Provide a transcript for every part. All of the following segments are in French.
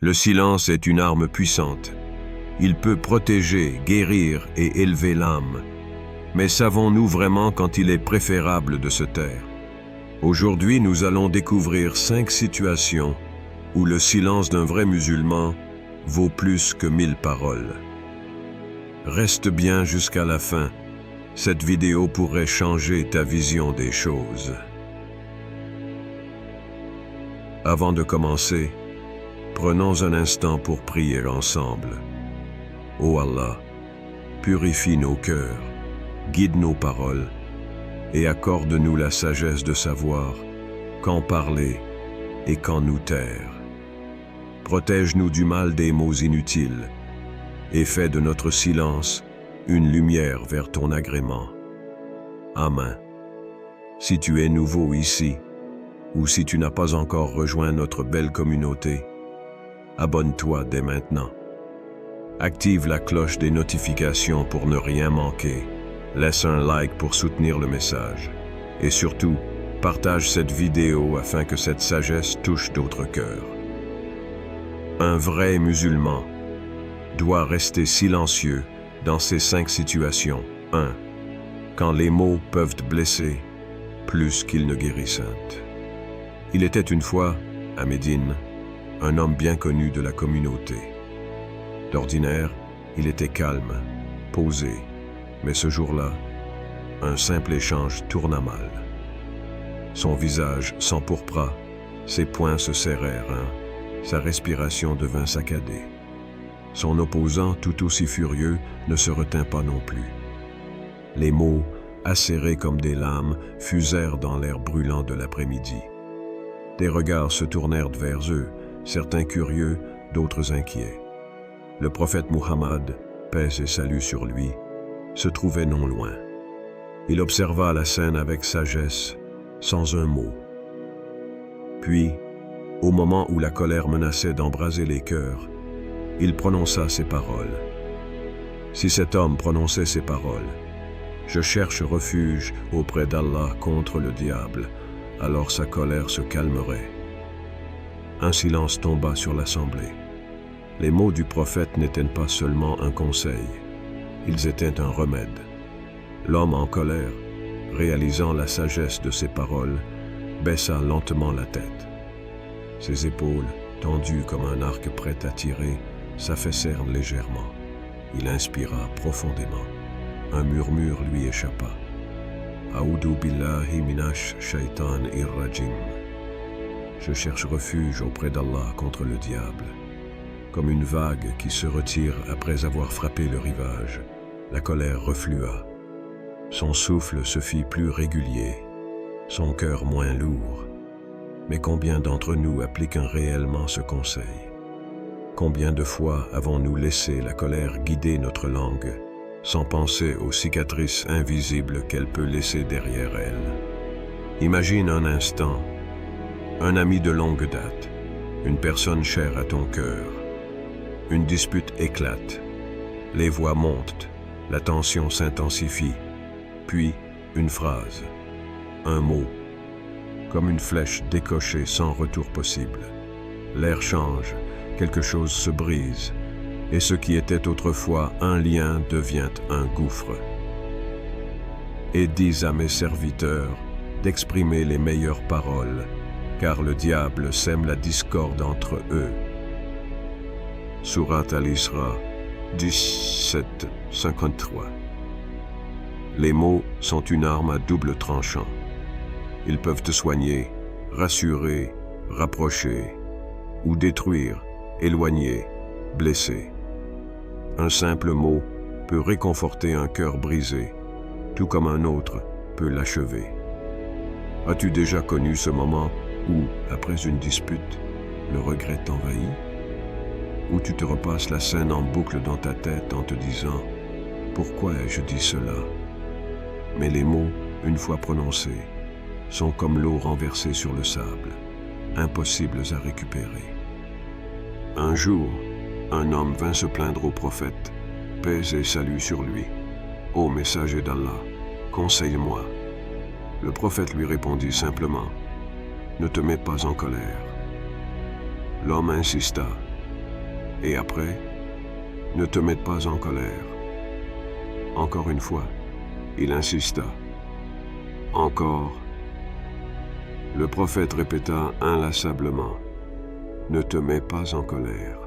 Le silence est une arme puissante. Il peut protéger, guérir et élever l'âme. Mais savons-nous vraiment quand il est préférable de se taire? Aujourd'hui, nous allons découvrir 5 situations où le silence d'un vrai musulman vaut plus que 1000 paroles. Reste bien jusqu'à la fin. Cette vidéo pourrait changer ta vision des choses. Avant de commencer, prenons un instant pour prier ensemble. Ô Allah, purifie nos cœurs, guide nos paroles et accorde-nous la sagesse de savoir quand parler et quand nous taire. Protège-nous du mal des mots inutiles et fais de notre silence une lumière vers ton agrément. Amen. Si tu es nouveau ici, ou si tu n'as pas encore rejoint notre belle communauté, abonne-toi dès maintenant. Active la cloche des notifications pour ne rien manquer. Laisse un like pour soutenir le message. Et surtout, partage cette vidéo afin que cette sagesse touche d'autres cœurs. Un vrai musulman doit rester silencieux dans ces 5 situations. 1. Quand les mots peuvent blesser plus qu'ils ne guérissent. Il était une fois, à Médine, un homme bien connu de la communauté. D'ordinaire, il était calme, posé, mais ce jour-là, un simple échange tourna mal. Son visage s'empourpra, ses poings se serrèrent, sa respiration devint saccadée. Son opposant, tout aussi furieux, ne se retint pas non plus. Les mots, acérés comme des lames, fusèrent dans l'air brûlant de l'après-midi. Des regards se tournèrent vers eux, certains curieux, d'autres inquiets. Le prophète Muhammad, paix et salut sur lui, se trouvait non loin. Il observa la scène avec sagesse, sans un mot. Puis, au moment où la colère menaçait d'embraser les cœurs, il prononça ces paroles. Si cet homme prononçait ces paroles, « Je cherche refuge auprès d'Allah contre le diable », alors sa colère se calmerait. Un silence tomba sur l'assemblée. Les mots du prophète n'étaient pas seulement un conseil, ils étaient un remède. L'homme en colère, réalisant la sagesse de ses paroles, baissa lentement la tête. Ses épaules, tendues comme un arc prêt à tirer, s'affaissèrent légèrement. Il inspira profondément. Un murmure lui échappa. A'udhu billahi minash shaitanir rajim. Je cherche refuge auprès d'Allah contre le diable. Comme une vague qui se retire après avoir frappé le rivage, la colère reflua. Son souffle se fit plus régulier, son cœur moins lourd. Mais combien d'entre nous appliquent réellement ce conseil? Combien de fois avons-nous laissé la colère guider notre langue, sans penser aux cicatrices invisibles qu'elle peut laisser derrière elle? Imagine un instant, un ami de longue date, une personne chère à ton cœur. Une dispute éclate, les voix montent, la tension s'intensifie, puis une phrase, un mot, comme une flèche décochée sans retour possible. L'air change, quelque chose se brise, et ce qui était autrefois un lien devient un gouffre. Et dis à mes serviteurs d'exprimer les meilleures paroles, car le diable sème la discorde entre eux. Surat Al-Isra 17:53. Les mots sont une arme à double tranchant. Ils peuvent te soigner, rassurer, rapprocher, ou détruire, éloigner, blesser. Un simple mot peut réconforter un cœur brisé, tout comme un autre peut l'achever. As-tu déjà connu ce moment où, après une dispute, le regret t'envahit? Où tu te repasses la scène en boucle dans ta tête en te disant « Pourquoi ai-je dit cela ?» Mais les mots, une fois prononcés, sont comme l'eau renversée sur le sable, impossibles à récupérer. Un jour, un homme vint se plaindre au prophète, paix et salut sur lui. « Ô messager d'Allah, conseille-moi. » Le prophète lui répondit simplement « Ne te mets pas en colère. » L'homme insista Et après, ne te mette pas en colère. Encore une fois, il insista. Encore. Le prophète répéta inlassablement, « Ne te mets pas en colère. »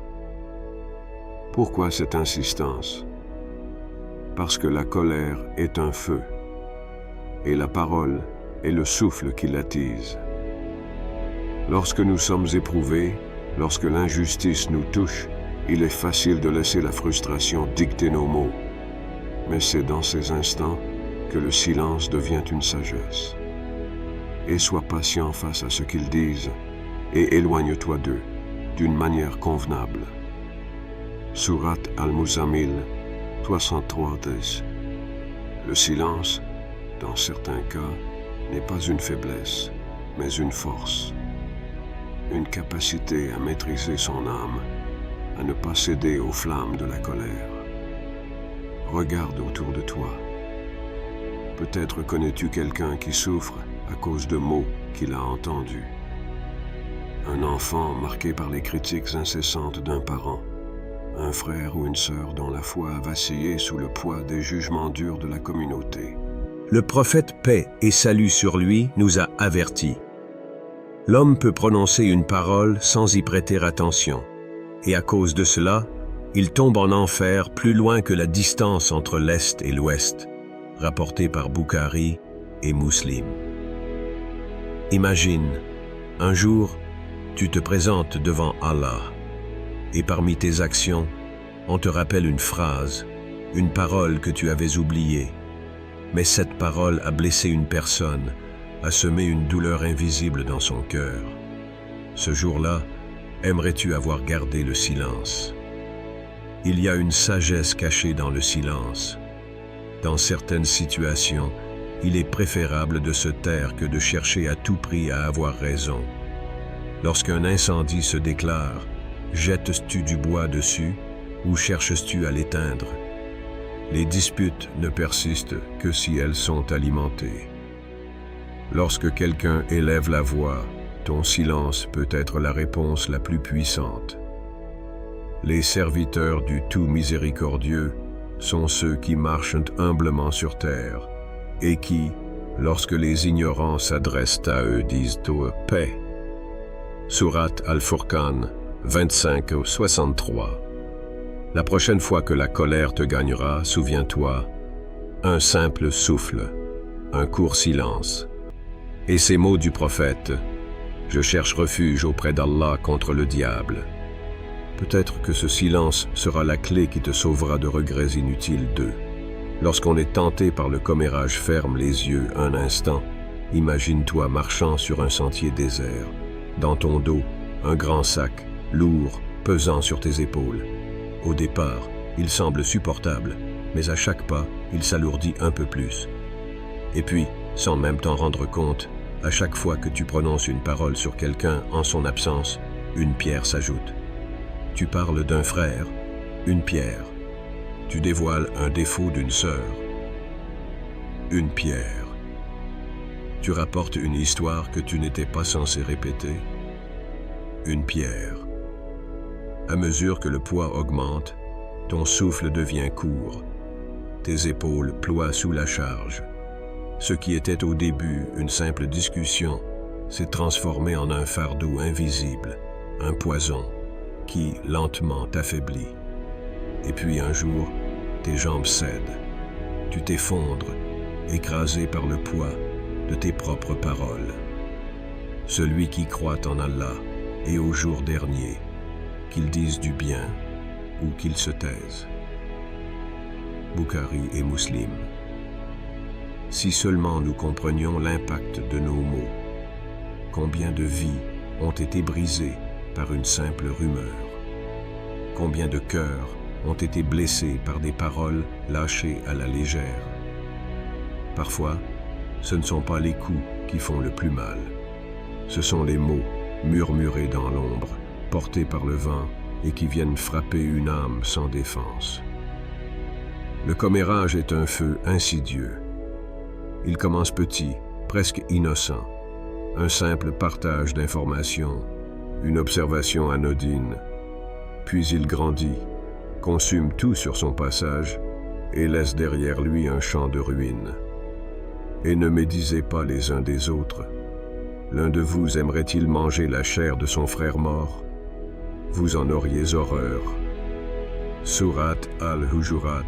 Pourquoi cette insistance? Parce que la colère est un feu, et la parole est le souffle qui l'attise. Lorsque nous sommes éprouvés, lorsque l'injustice nous touche, il est facile de laisser la frustration dicter nos mots. Mais c'est dans ces instants que le silence devient une sagesse. Et sois patient face à ce qu'ils disent, et éloigne-toi d'eux d'une manière convenable. Surat Al-Muzammil 63:10. Le silence, dans certains cas, n'est pas une faiblesse, mais une force. Une capacité à maîtriser son âme, à ne pas céder aux flammes de la colère. Regarde autour de toi. Peut-être connais-tu quelqu'un qui souffre à cause de mots qu'il a entendus. Un enfant marqué par les critiques incessantes d'un parent. Un frère ou une sœur dont la foi a vacillé sous le poids des jugements durs de la communauté. Le prophète, paix et salut sur lui, nous a avertis. L'homme peut prononcer une parole sans y prêter attention, et à cause de cela, il tombe en enfer plus loin que la distance entre l'Est et l'Ouest, rapporté par Bukhari et Muslim. Imagine, un jour, tu te présentes devant Allah, et parmi tes actions, on te rappelle une phrase, une parole que tu avais oubliée, mais cette parole a blessé une personne, a semé une douleur invisible dans son cœur. Ce jour-là, aimerais-tu avoir gardé le silence? Il y a une sagesse cachée dans le silence. Dans certaines situations, il est préférable de se taire que de chercher à tout prix à avoir raison. Lorsqu'un incendie se déclare, jettes-tu du bois dessus ou cherches-tu à l'éteindre? Les disputes ne persistent que si elles sont alimentées. Lorsque quelqu'un élève la voix, ton silence peut être la réponse la plus puissante. Les serviteurs du tout miséricordieux sont ceux qui marchent humblement sur terre et qui, lorsque les ignorants s'adressent à eux, disent « paix ». Surat Al-Furqan 25-63. La prochaine fois que la colère te gagnera, souviens-toi, un simple souffle, un court silence. Et ces mots du prophète, « Je cherche refuge auprès d'Allah contre le diable ». Peut-être que ce silence sera la clé qui te sauvera de regrets inutiles d'eux. Lorsqu'on est tenté par le commérage, ferme les yeux un instant. Imagine-toi marchant sur un sentier désert. Dans ton dos, un grand sac, lourd, pesant sur tes épaules. Au départ, il semble supportable, mais à chaque pas, il s'alourdit un peu plus. Et puis, sans même t'en rendre compte, à chaque fois que tu prononces une parole sur quelqu'un en son absence, une pierre s'ajoute. Tu parles d'un frère, une pierre. Tu dévoiles un défaut d'une sœur, une pierre. Tu rapportes une histoire que tu n'étais pas censé répéter, une pierre. À mesure que le poids augmente, ton souffle devient court, tes épaules ploient sous la charge. Ce qui était au début une simple discussion s'est transformé en un fardeau invisible, un poison qui lentement t'affaiblit. Et puis un jour, tes jambes cèdent, tu t'effondres, écrasé par le poids de tes propres paroles. Celui qui croit en Allah et au jour dernier, qu'il dise du bien ou qu'il se taise. Bukhari et Muslim. Si seulement nous comprenions l'impact de nos mots, combien de vies ont été brisées par une simple rumeur, combien de cœurs ont été blessés par des paroles lâchées à la légère. Parfois, ce ne sont pas les coups qui font le plus mal, ce sont les mots murmurés dans l'ombre, portés par le vent et qui viennent frapper une âme sans défense. Le commérage est un feu insidieux. Il commence petit, presque innocent, un simple partage d'informations, une observation anodine. Puis il grandit, consume tout sur son passage et laisse derrière lui un champ de ruines. Et ne médisez pas les uns des autres. L'un de vous aimerait-il manger la chair de son frère mort? Vous en auriez horreur. Sourate Al-Hujurat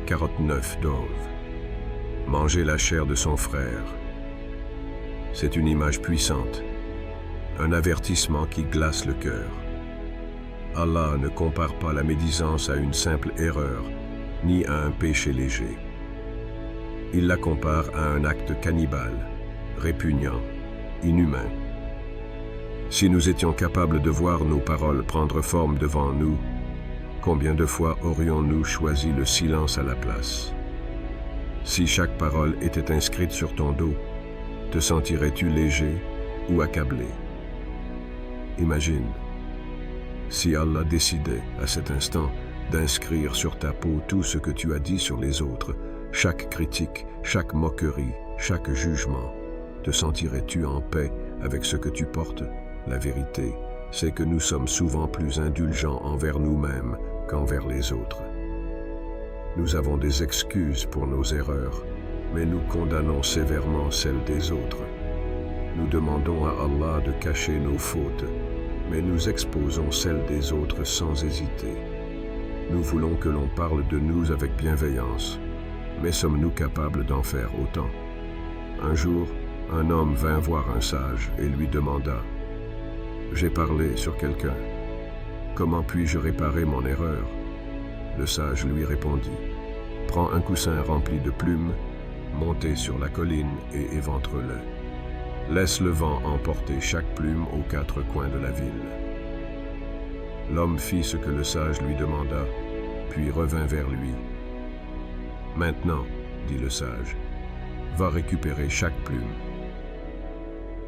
49-12. Manger la chair de son frère. C'est une image puissante, un avertissement qui glace le cœur. Allah ne compare pas la médisance à une simple erreur, ni à un péché léger. Il la compare à un acte cannibale, répugnant, inhumain. Si nous étions capables de voir nos paroles prendre forme devant nous, combien de fois aurions-nous choisi le silence à la place? Si chaque parole était inscrite sur ton dos, te sentirais-tu léger ou accablé? Imagine, si Allah décidait à cet instant d'inscrire sur ta peau tout ce que tu as dit sur les autres, chaque critique, chaque moquerie, chaque jugement, te sentirais-tu en paix avec ce que tu portes? La vérité, c'est que nous sommes souvent plus indulgents envers nous-mêmes qu'envers les autres. Nous avons des excuses pour nos erreurs, mais nous condamnons sévèrement celles des autres. Nous demandons à Allah de cacher nos fautes, mais nous exposons celles des autres sans hésiter. Nous voulons que l'on parle de nous avec bienveillance, mais sommes-nous capables d'en faire autant? Un jour, un homme vint voir un sage et lui demanda « J'ai parlé sur quelqu'un. Comment puis-je réparer mon erreur ?» Le sage lui répondit « Prends un coussin rempli de plumes, montez sur la colline et éventre-le. Laisse le vent emporter chaque plume aux quatre coins de la ville. » L'homme fit ce que le sage lui demanda, puis revint vers lui. « Maintenant, dit le sage, va récupérer chaque plume. »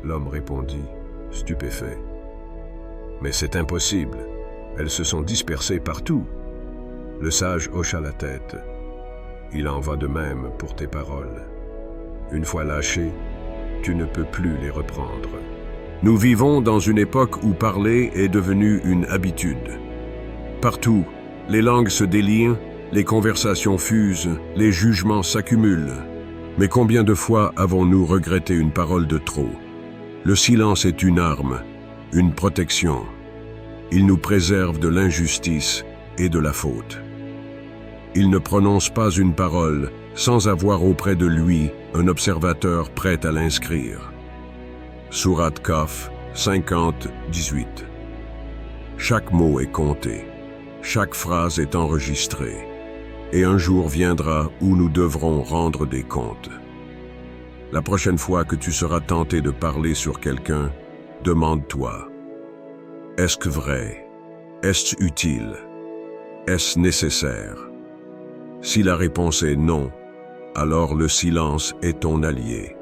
L'homme répondit, stupéfait. « Mais c'est impossible, elles se sont dispersées partout. » Le sage hocha la tête. « Il en va de même pour tes paroles. Une fois lâchées, tu ne peux plus les reprendre. » Nous vivons dans une époque où parler est devenu une habitude. Partout, les langues se délient, les conversations fusent, les jugements s'accumulent. Mais combien de fois avons-nous regretté une parole de trop? Le silence est une arme, une protection. Il nous préserve de l'injustice et de la faute. Il ne prononce pas une parole sans avoir auprès de lui un observateur prêt à l'inscrire. Sourate Kaf 50-18. Chaque mot est compté, chaque phrase est enregistrée, et un jour viendra où nous devrons rendre des comptes. La prochaine fois que tu seras tenté de parler sur quelqu'un, demande-toi, est-ce vrai? Est-ce utile? Est-ce nécessaire? Si la réponse est non, alors le silence est ton allié.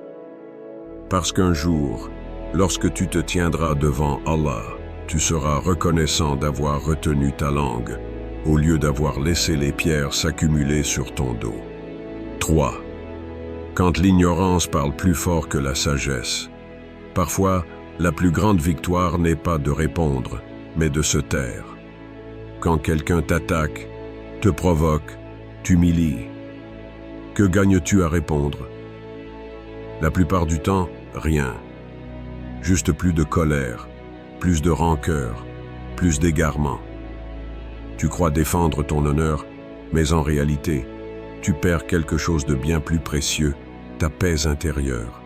Parce qu'un jour, lorsque tu te tiendras devant Allah, tu seras reconnaissant d'avoir retenu ta langue, au lieu d'avoir laissé les pierres s'accumuler sur ton dos. 3. Quand l'ignorance parle plus fort que la sagesse. Parfois, la plus grande victoire n'est pas de répondre, mais de se taire. Quand quelqu'un t'attaque, te provoque, t'humilie, que gagnes-tu à répondre? La plupart du temps, rien. Juste plus de colère, plus de rancœur, plus d'égarement. Tu crois défendre ton honneur, mais en réalité, tu perds quelque chose de bien plus précieux, ta paix intérieure.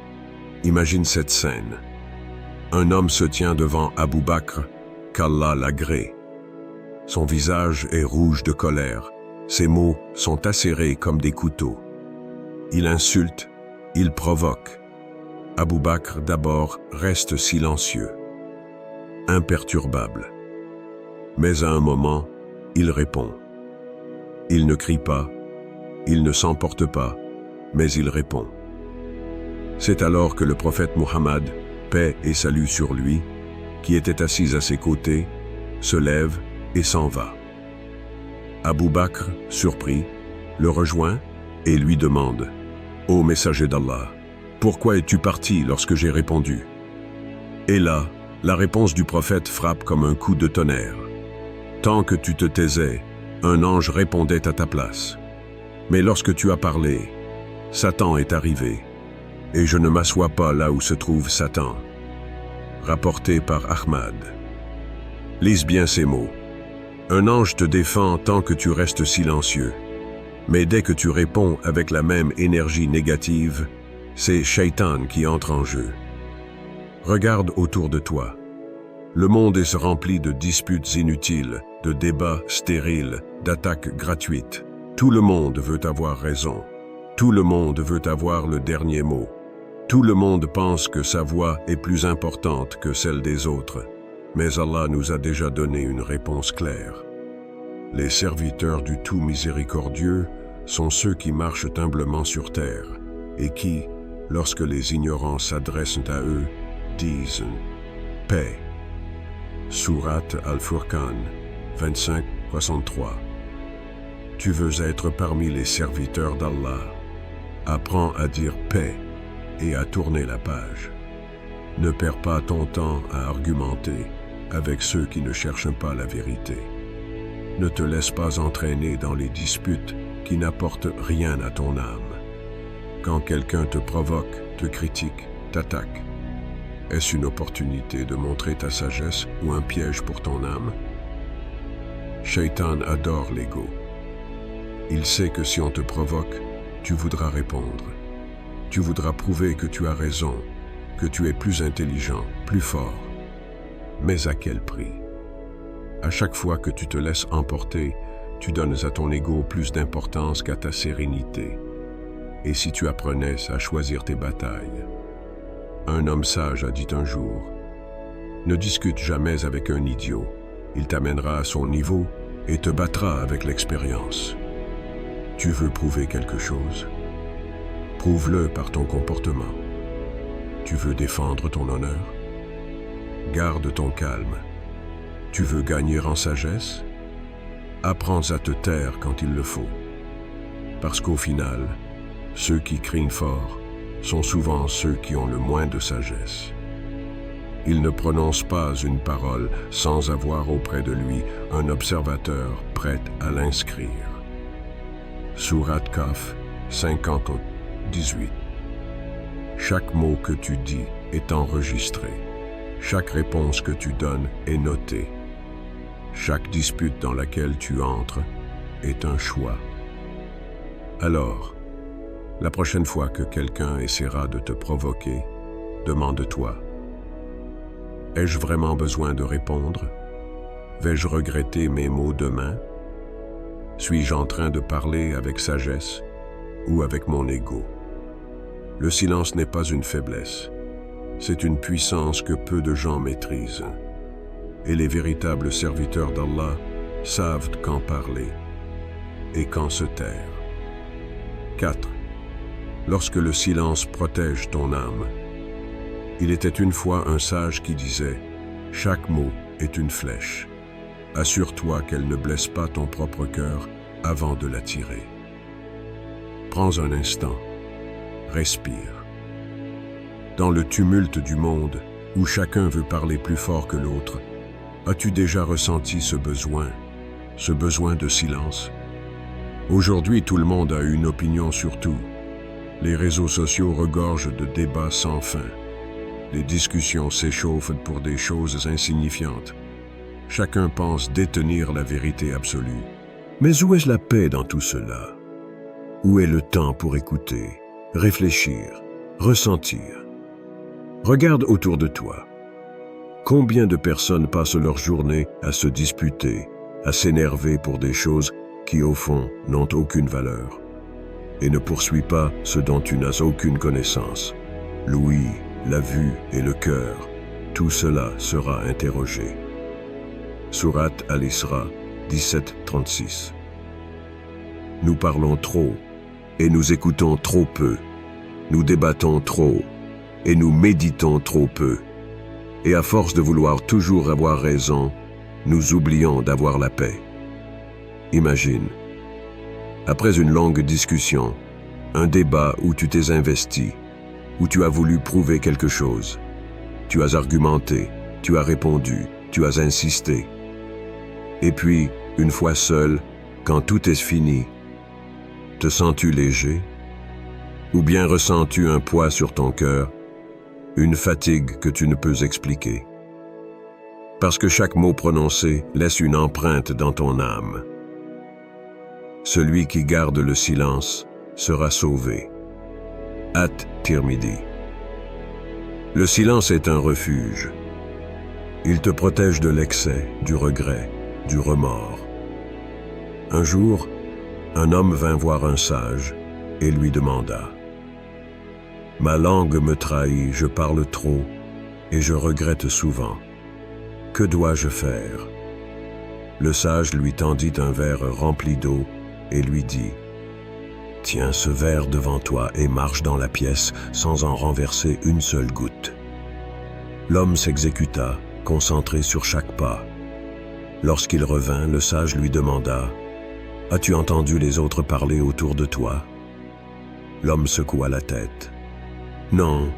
Imagine cette scène. Un homme se tient devant Abu Bakr, qu'Allah l'agrée. Son visage est rouge de colère, ses mots sont acérés comme des couteaux. Il insulte, il provoque. Abu Bakr d'abord reste silencieux, imperturbable. Mais à un moment, il répond. Il ne crie pas, il ne s'emporte pas, mais il répond. C'est alors que le prophète Muhammad, paix et salut sur lui, qui était assis à ses côtés, se lève et s'en va. Abu Bakr, surpris, le rejoint et lui demande « Ô messager d'Allah, pourquoi es-tu parti lorsque j'ai répondu ?» Et là, la réponse du prophète frappe comme un coup de tonnerre. « Tant que tu te taisais, un ange répondait à ta place. Mais lorsque tu as parlé, Satan est arrivé, et je ne m'assois pas là où se trouve Satan. Rapporté par Ahmad. Lise bien ces mots. Un ange te défend tant que tu restes silencieux. Mais dès que tu réponds avec la même énergie négative, c'est Shaitan qui entre en jeu. Regarde autour de toi. Le monde est rempli de disputes inutiles, de débats stériles, d'attaques gratuites. Tout le monde veut avoir raison. Tout le monde veut avoir le dernier mot. Tout le monde pense que sa voix est plus importante que celle des autres. Mais Allah nous a déjà donné une réponse claire. Les serviteurs du Tout Miséricordieux sont ceux qui marchent humblement sur terre et qui, lorsque les ignorants s'adressent à eux, disent « Paix ». Sourate Al-Furqan 25-63. Tu veux être parmi les serviteurs d'Allah. Apprends à dire « paix » et à tourner la page. Ne perds pas ton temps à argumenter avec ceux qui ne cherchent pas la vérité. Ne te laisse pas entraîner dans les disputes qui n'apportent rien à ton âme. Quand quelqu'un te provoque, te critique, t'attaque, est-ce une opportunité de montrer ta sagesse ou un piège pour ton âme? Shaitan adore l'ego. Il sait que si on te provoque, tu voudras répondre. Tu voudras prouver que tu as raison, que tu es plus intelligent, plus fort. Mais à quel prix? À chaque fois que tu te laisses emporter, tu donnes à ton ego plus d'importance qu'à ta sérénité. Et si tu apprenais à choisir tes batailles? Un homme sage a dit un jour, « Ne discute jamais avec un idiot. Il t'amènera à son niveau et te battra avec l'expérience. » Tu veux prouver quelque chose? Prouve-le par ton comportement. Tu veux défendre ton honneur? Garde ton calme. Tu veux gagner en sagesse? Apprends à te taire quand il le faut. Parce qu'au final, ceux qui crient fort sont souvent ceux qui ont le moins de sagesse. Il ne prononce pas une parole sans avoir auprès de lui un observateur prêt à l'inscrire. Sourate Kaf 50-18. Chaque mot que tu dis est enregistré. Chaque réponse que tu donnes est notée. Chaque dispute dans laquelle tu entres est un choix. Alors, la prochaine fois que quelqu'un essaiera de te provoquer, demande-toi, ai-je vraiment besoin de répondre? Vais-je regretter mes mots demain? Suis-je en train de parler avec sagesse ou avec mon ego? Le silence n'est pas une faiblesse. C'est une puissance que peu de gens maîtrisent. Et les véritables serviteurs d'Allah savent quand parler et quand se taire. 4. Lorsque le silence protège ton âme. Il était une fois un sage qui disait « Chaque mot est une flèche. Assure-toi qu'elle ne blesse pas ton propre cœur avant de la tirer. » Prends un instant. Respire. Dans le tumulte du monde, où chacun veut parler plus fort que l'autre, as-tu déjà ressenti ce besoin de silence? Aujourd'hui, tout le monde a une opinion sur tout. Les réseaux sociaux regorgent de débats sans fin. Les discussions s'échauffent pour des choses insignifiantes. Chacun pense détenir la vérité absolue. Mais où est la paix dans tout cela? Où est le temps pour écouter, réfléchir, ressentir? Regarde autour de toi. Combien de personnes passent leur journée à se disputer, à s'énerver pour des choses qui, au fond, n'ont aucune valeur, et ne poursuis pas ce dont tu n'as aucune connaissance? L'ouïe, la vue et le cœur, tout cela sera interrogé. Sourate Al-Isra 17-36. Nous parlons trop, et nous écoutons trop peu. Nous débattons trop, et nous méditons trop peu. Et à force de vouloir toujours avoir raison, nous oublions d'avoir la paix. Imagine, après une longue discussion, un débat où tu t'es investi, où tu as voulu prouver quelque chose, tu as argumenté, tu as répondu, tu as insisté. Et puis, une fois seul, quand tout est fini, te sens-tu léger? Ou bien ressens-tu un poids sur ton cœur, une fatigue que tu ne peux expliquer? Parce que chaque mot prononcé laisse une empreinte dans ton âme. Celui qui garde le silence sera sauvé. At-Tirmidhi. Le silence est un refuge. Il te protège de l'excès, du regret, du remords. Un jour, un homme vint voir un sage et lui demanda « Ma langue me trahit, je parle trop et je regrette souvent. Que dois-je faire ?» Le sage lui tendit un verre rempli d'eau et lui dit « Tiens ce verre devant toi et marche dans la pièce sans en renverser une seule goutte. » L'homme s'exécuta, concentré sur chaque pas. Lorsqu'il revint, le sage lui demanda « As-tu entendu les autres parler autour de toi ?» L'homme secoua la tête. « Non,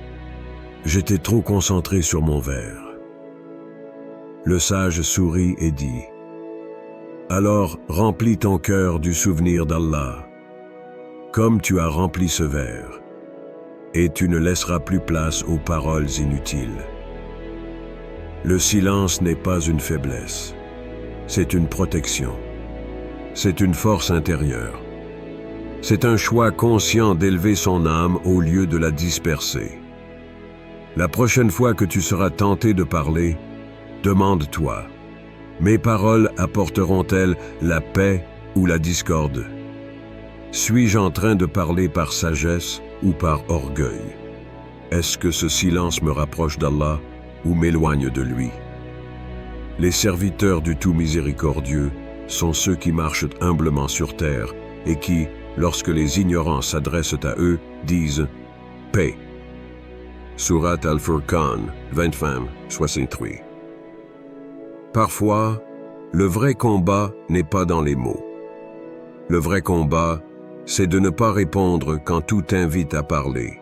j'étais trop concentré sur mon verre. » Le sage sourit et dit « Alors remplis ton cœur du souvenir d'Allah, comme tu as rempli ce verre, et tu ne laisseras plus place aux paroles inutiles. » Le silence n'est pas une faiblesse, c'est une protection. C'est une force intérieure. C'est un choix conscient d'élever son âme au lieu de la disperser. La prochaine fois que tu seras tenté de parler, demande-toi, mes paroles apporteront-elles la paix ou la discorde? Suis-je en train de parler par sagesse ou par orgueil? Est-ce que ce silence me rapproche d'Allah ou m'éloigne de lui? Les serviteurs du Tout Miséricordieux sont ceux qui marchent humblement sur terre et qui, lorsque les ignorants s'adressent à eux, disent « Paix ». Surat Al-Furqan, 23. Parfois, le vrai combat n'est pas dans les mots. Le vrai combat, c'est de ne pas répondre quand tout t'invite à parler.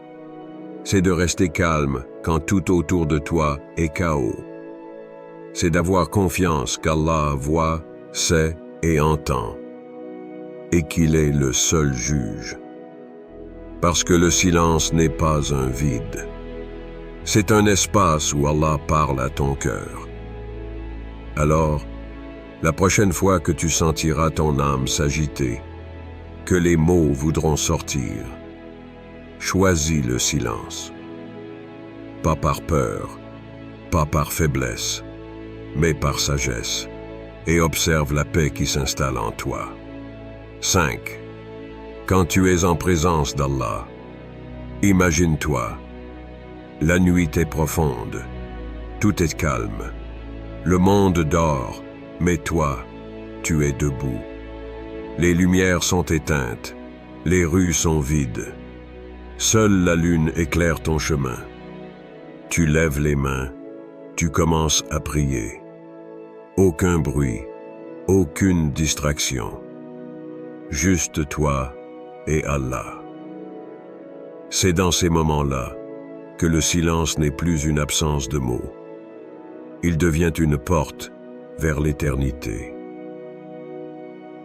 C'est de rester calme quand tout autour de toi est chaos. C'est d'avoir confiance qu'Allah voit, sait et entend, et qu'il est le seul juge. Parce que le silence n'est pas un vide. C'est un espace où Allah parle à ton cœur. Alors, la prochaine fois que tu sentiras ton âme s'agiter, que les mots voudront sortir, choisis le silence. Pas par peur, pas par faiblesse, mais par sagesse, et observe la paix qui s'installe en toi. 5. Quand tu es en présence d'Allah, imagine-toi, la nuit est profonde, tout est calme, le monde dort, mais toi, tu es debout. Les lumières sont éteintes, les rues sont vides. Seule la lune éclaire ton chemin. Tu lèves les mains, tu commences à prier. Aucun bruit, aucune distraction. Juste toi et Allah. C'est dans ces moments-là que le silence n'est plus une absence de mots. Il devient une porte vers l'éternité.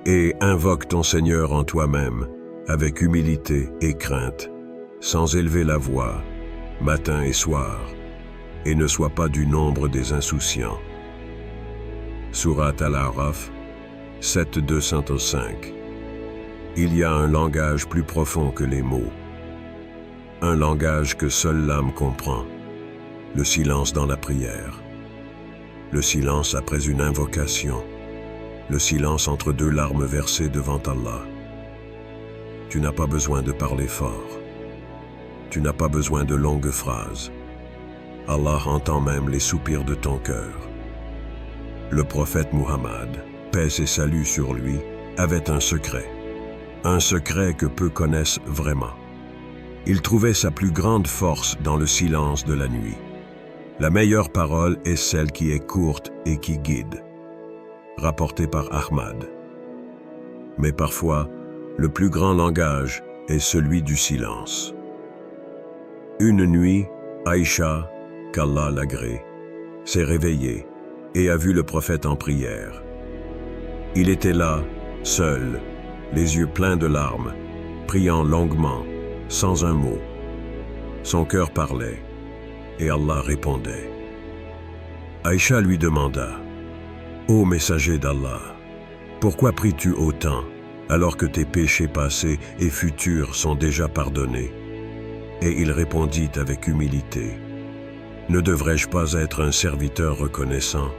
Et invoque ton Seigneur en toi-même, avec humilité et crainte, sans élever la voix, matin et soir, et ne sois pas du nombre des insouciants. Surat Al-A'raf, 7-205. Il y a un langage plus profond que les mots. Un langage que seule l'âme comprend. Le silence dans la prière. Le silence après une invocation. Le silence entre deux larmes versées devant Allah. Tu n'as pas besoin de parler fort. Tu n'as pas besoin de longues phrases. Allah entend même les soupirs de ton cœur. Le prophète Muhammad, paix et salut sur lui, avait un secret que peu connaissent vraiment. Il trouvait sa plus grande force dans le silence de la nuit. La meilleure parole est celle qui est courte et qui guide. Rapporté par Ahmad. Mais parfois, le plus grand langage est celui du silence. Une nuit, Aïcha, qu'Allah l'agrée, s'est réveillée et a vu le prophète en prière. Il était là, seul, les yeux pleins de larmes, priant longuement, sans un mot. Son cœur parlait, et Allah répondait. Aïcha lui demanda, « Ô messager d'Allah, pourquoi pries-tu autant, alors que tes péchés passés et futurs sont déjà pardonnés ?» Et il répondit avec humilité, « Ne devrais-je pas être un serviteur reconnaissant ?»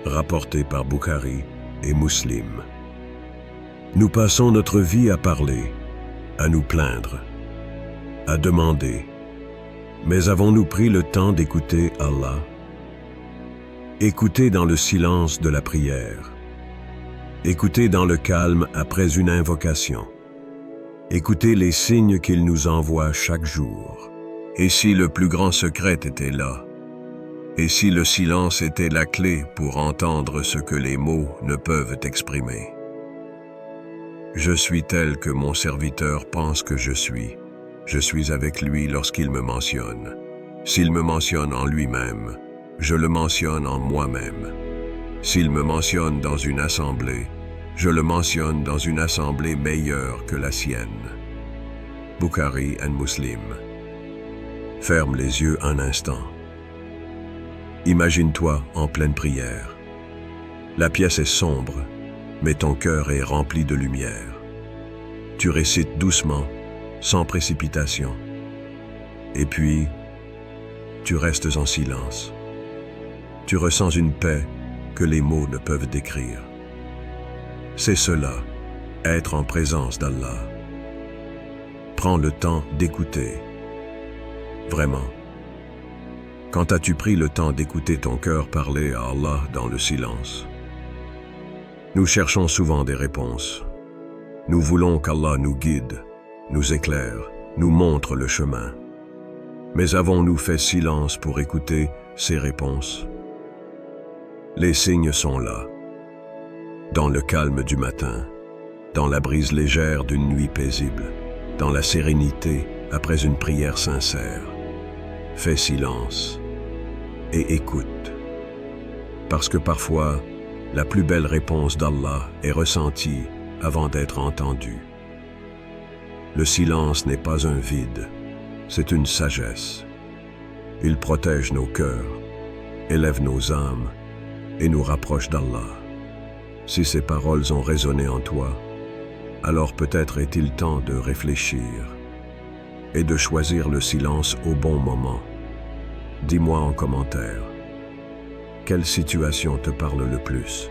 Rapporté par Bukhari et Muslim. Nous passons notre vie à parler, à nous plaindre, à demander. Mais avons-nous pris le temps d'écouter Allah? Écouter dans le silence de la prière. Écouter dans le calme après une invocation. Écouter les signes qu'il nous envoie chaque jour. Et si le plus grand secret était là? Et si le silence était la clé pour entendre ce que les mots ne peuvent exprimer? Je suis tel que mon serviteur pense que je suis. Je suis avec lui lorsqu'il me mentionne. S'il me mentionne en lui-même, je le mentionne en moi-même. S'il me mentionne dans une assemblée, je le mentionne dans une assemblée meilleure que la sienne. Bukhari et Muslim. Ferme les yeux un instant. Imagine-toi en pleine prière. La pièce est sombre, mais ton cœur est rempli de lumière. Tu récites doucement, sans précipitation. Et puis, tu restes en silence. Tu ressens une paix que les mots ne peuvent décrire. C'est cela, être en présence d'Allah. Prends le temps d'écouter. Vraiment. Quand as-tu pris le temps d'écouter ton cœur parler à Allah dans le silence? Nous cherchons souvent des réponses. Nous voulons qu'Allah nous guide, nous éclaire, nous montre le chemin. Mais avons-nous fait silence pour écouter ces réponses? Les signes sont là. Dans le calme du matin, dans la brise légère d'une nuit paisible, dans la sérénité après une prière sincère. Fais silence et écoute. Parce que parfois, la plus belle réponse d'Allah est ressentie avant d'être entendue. Le silence n'est pas un vide, c'est une sagesse. Il protège nos cœurs, élève nos âmes et nous rapproche d'Allah. Si ces paroles ont résonné en toi, alors peut-être est-il temps de réfléchir et de choisir le silence au bon moment. Dis-moi en commentaire, quelle situation te parle le plus?